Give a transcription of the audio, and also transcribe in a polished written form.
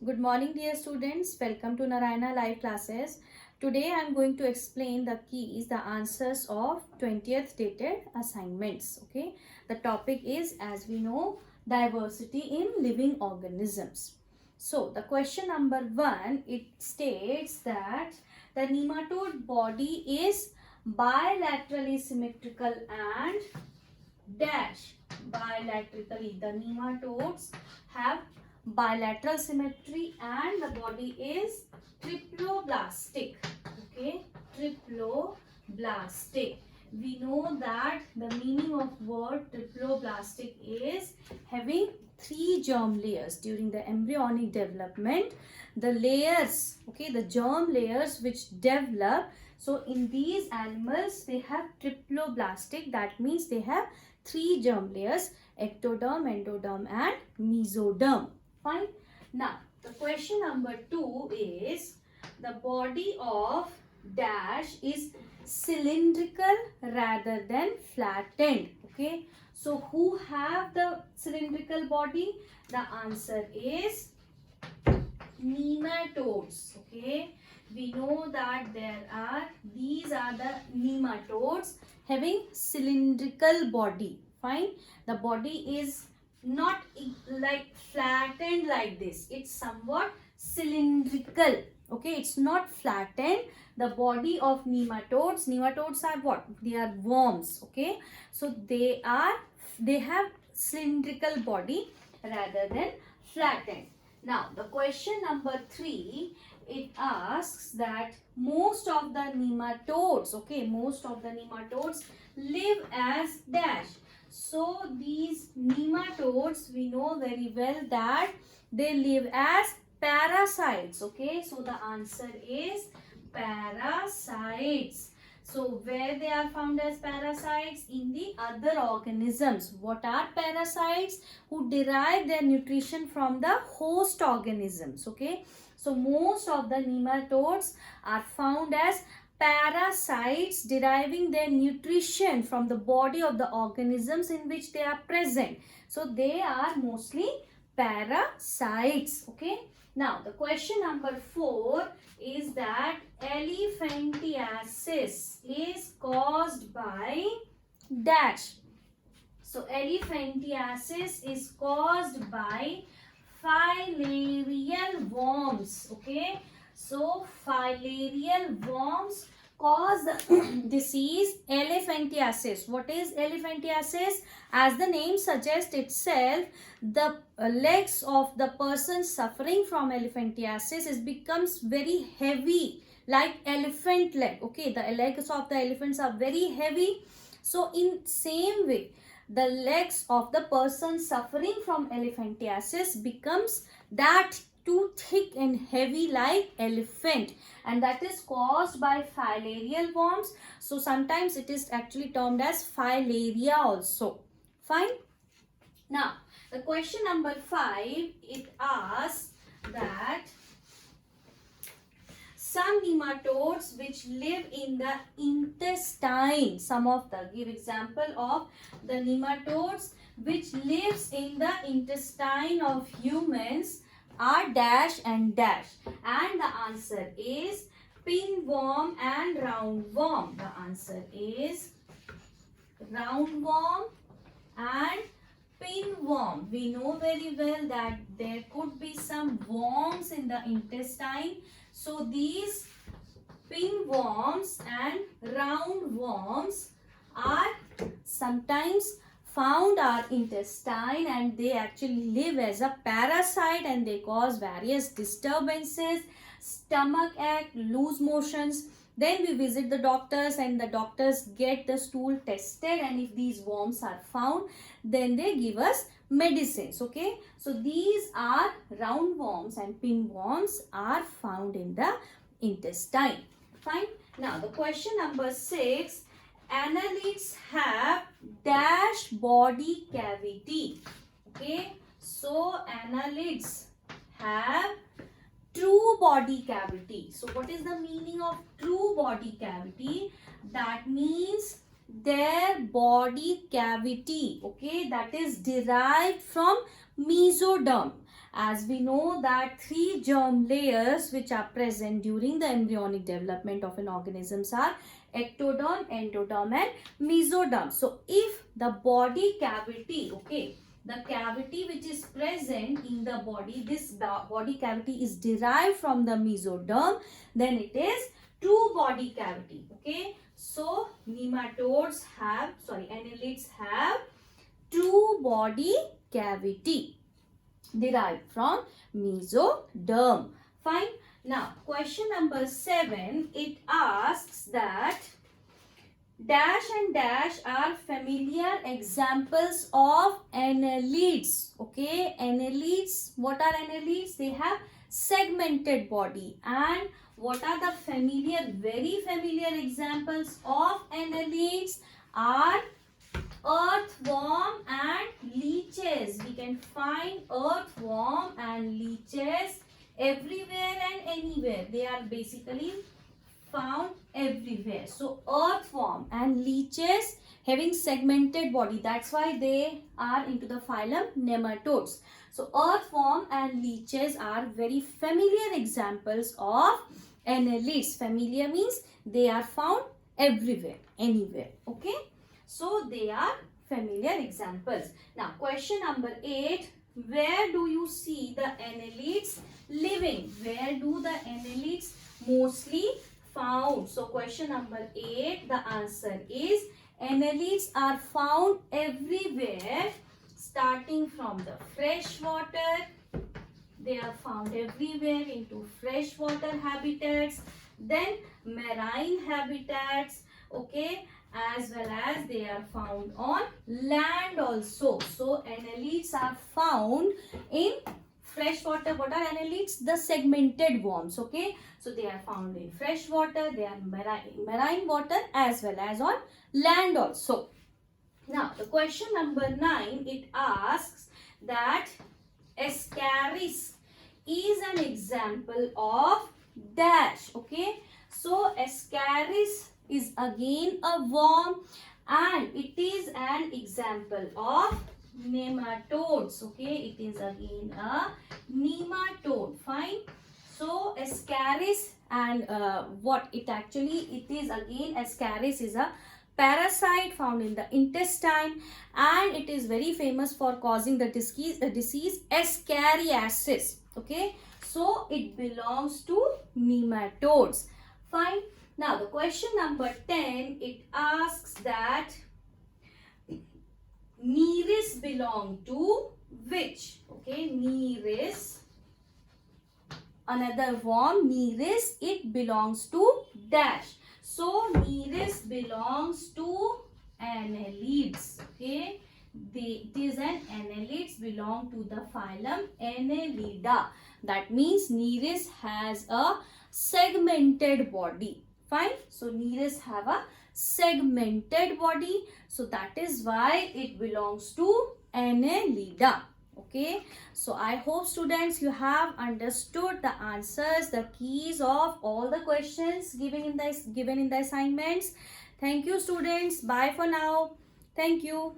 Good morning, dear students. Welcome to Narayana Live Classes. Today I am going to explain the keys, the answers of 20th dated assignments. Okay. The topic is, as we know, diversity in living organisms. So the question number 1, it states that the nematode body is bilaterally symmetrical and dash bilaterally. The nematodes have bilateral symmetry and the body is triploblastic. Okay, triploblastic. We know that the meaning of word triploblastic is having 3 germ layers. During the embryonic development, the layers, okay, the germ layers which develop, so in these animals they have triploblastic. That means they have 3 germ layers: ectoderm, endoderm and mesoderm. Fine. Now the question number 2 is, the body of dash is cylindrical rather than flattened. Okay, so who have the cylindrical body? The answer is nematodes. Okay, we know that these are the nematodes having cylindrical body. Fine. The body is not like flattened like this, it's somewhat cylindrical. Okay, it's not flattened. The body of nematodes are what? They are worms. Okay, so they have cylindrical body rather than flattened. Now the question number 3, it asks that most of the nematodes, okay, most of the nematodes live as dash. So these nematodes, we know very well that they live as parasites. Okay, so the answer is parasites. So where they are found as parasites? In the other organisms. What are parasites? Who derive their nutrition from the host organisms. Okay, so most of the nematodes are found as parasites, deriving their nutrition from the body of the organisms in which they are present. So they are mostly parasites. Okay, now the question number 4 is that elephantiasis is caused by dash. So elephantiasis is caused by filarial worms. Okay, so filarial worms cause the disease elephantiasis. What is elephantiasis? As the name suggests itself, the legs of the person suffering from elephantiasis becomes very heavy, like elephant leg. Okay, the legs of the elephants are very heavy. So in same way, the legs of the person suffering from elephantiasis becomes that too thick and heavy like elephant, and that is caused by filarial worms. So sometimes it is actually termed as filaria also. Fine. Now the question number 5, it asks that some nematodes which live in the intestine, some of the, give example of the nematodes which lives in the intestine of humans are dash and dash, and the answer is pinworm and roundworm. The answer is roundworm and pinworm. We know very well that there could be some worms in the intestine. So these pinworms and roundworms are sometimes found our intestine, and they actually live as a parasite and they cause various disturbances, stomach ache, loose motions. Then we visit the doctors and the doctors get the stool tested, and if these worms are found, then they give us medicines. Okay, so these are roundworms and pinworms are found in the intestine. Fine. Now the question number 6, annelids have dash body cavity. Okay, so annelids have true body cavity. So what is the meaning of true body cavity? That means their body cavity, okay, that is derived from mesoderm, as we know that 3 germ layers which are present during the embryonic development of an organisms are ectoderm, endoderm and mesoderm. So if the body cavity, okay, the cavity which is present in the body, this body cavity is derived from the mesoderm, then it is two body cavity. Okay, so annelids have two body cavity derived from mesoderm. Fine. Now question number 7, it asks that dash and dash are familiar examples of annelids. Okay, annelids, what are annelids? They have segmented body. And what are the very familiar examples of annelids are earthworm and leeches. We can find earthworm and leeches everywhere and anywhere. They are basically found everywhere. So earthworm and leeches having segmented body, that's why they are into the phylum nematodes. So earthworm and leeches are very familiar examples of annelids. Familiar means they are found everywhere, anywhere. Okay, so they are familiar examples. Now question number 8, where do you see the annelids living? Where do the annelids mostly found? So question number 8, the answer is annelids are found everywhere, starting from the fresh water. They are found everywhere into freshwater habitats, then marine habitats, okay, as well as they are found on land also. So annelids are found in freshwater. What are annelids? The segmented worms. Okay, so they are found in fresh water, they are marine water as well as on land also. Now the question number 9, it asks that Ascaris is an example of dash. Okay, so Ascaris is again a worm and it is an example of nematodes. Okay, it is again a nematode. Fine. So Ascaris and what it is again, Ascaris is a parasite found in the intestine and it is very famous for causing the disease Ascariasis. Okay, so it belongs to nematodes. Fine. Now the question number 10, it asks that Nereis belong to which? Okay, Nereis, another worm, Nereis, it belongs to dash. So Nereis belongs to annelids. Okay, it is an annelids, belong to the phylum Annelida. That means Nereis has a segmented body. Fine. So Nereis have a segmented body. So that is why it belongs to Annelida. Okay, so I hope students you have understood the answers, the keys of all the questions given in the assignments. Thank you students. Bye for now. Thank you.